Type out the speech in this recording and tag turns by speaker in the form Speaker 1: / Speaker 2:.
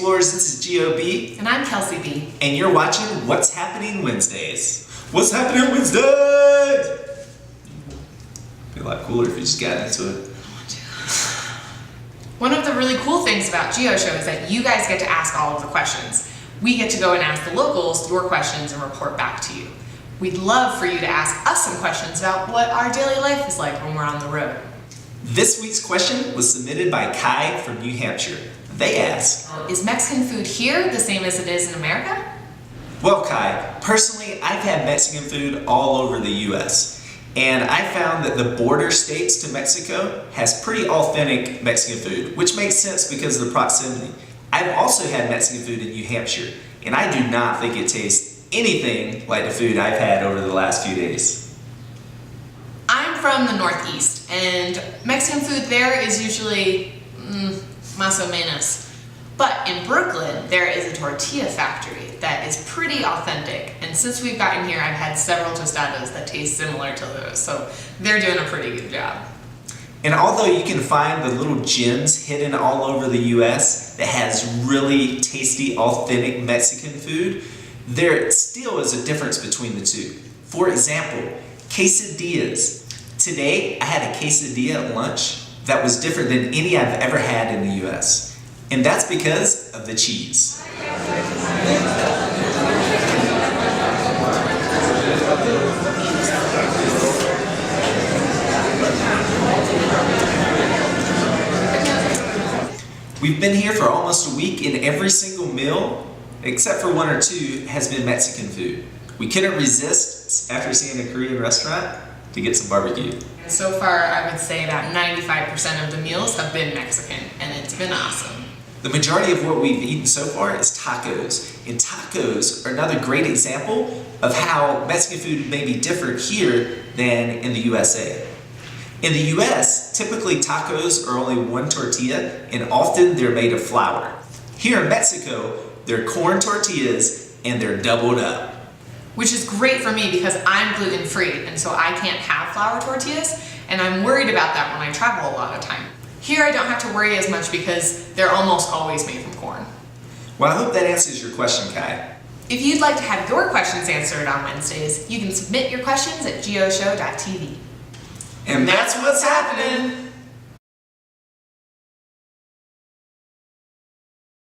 Speaker 1: Explorers, this is GOB.
Speaker 2: And I'm Kelsey B.
Speaker 1: And you're watching What's Happening Wednesdays. What's Happening Wednesdays? It'd be a lot cooler if you just got into it.
Speaker 2: One of the really cool things about GEOshow is that you guys get to ask all of the questions. We get to go and ask the locals your questions and report back to you. We'd love for you to ask us some questions about what our daily life is like when we're on the road.
Speaker 1: This week's question was submitted by Kai from New Hampshire. They asked,
Speaker 2: is Mexican food here the same as it is in America?
Speaker 1: Well, Kai, personally, I've had Mexican food all over the US. And I found that the border states to Mexico has pretty authentic Mexican food, which makes sense because of the proximity. I've also had Mexican food in New Hampshire, and I do not think it tastes anything like the food I've had over the last few days.
Speaker 2: I'm from the Northeast, and Mexican food there is usually más o menos. But in Brooklyn, there is a Tortilla Factory that is pretty authentic. And since we've gotten here, I've had several tostadas that taste similar to those. So they're doing a pretty good job.
Speaker 1: And although you can find the little gems hidden all over the US that has really tasty, authentic Mexican food, there still is a difference between the two. For example, quesadillas. Today, I had a quesadilla at lunch that was different than any I've ever had in the US. And that's because of the cheese. We've been here for almost a week, and every single meal, except for one or two, has been Mexican food. We couldn't resist, after seeing a Korean restaurant, to get some barbecue.
Speaker 2: So far, I would say about 95% of the meals have been Mexican, and it's been awesome.
Speaker 1: The majority of what we've eaten so far is tacos, and tacos are another great example of how Mexican food may be different here than in the USA. In the US, typically tacos are only one tortilla, and often they're made of flour. Here in Mexico, they're corn tortillas, and they're doubled up.
Speaker 2: Which is great for me because I'm gluten-free, and so I can't have flour tortillas, and I'm worried about that when I travel a lot of time. Here I don't have to worry as much because they're almost always made from corn.
Speaker 1: Well, I hope that answers your question, Kai.
Speaker 2: If you'd like to have your questions answered on Wednesdays, you can submit your questions at geoshow.tv.
Speaker 1: And that's what's happening!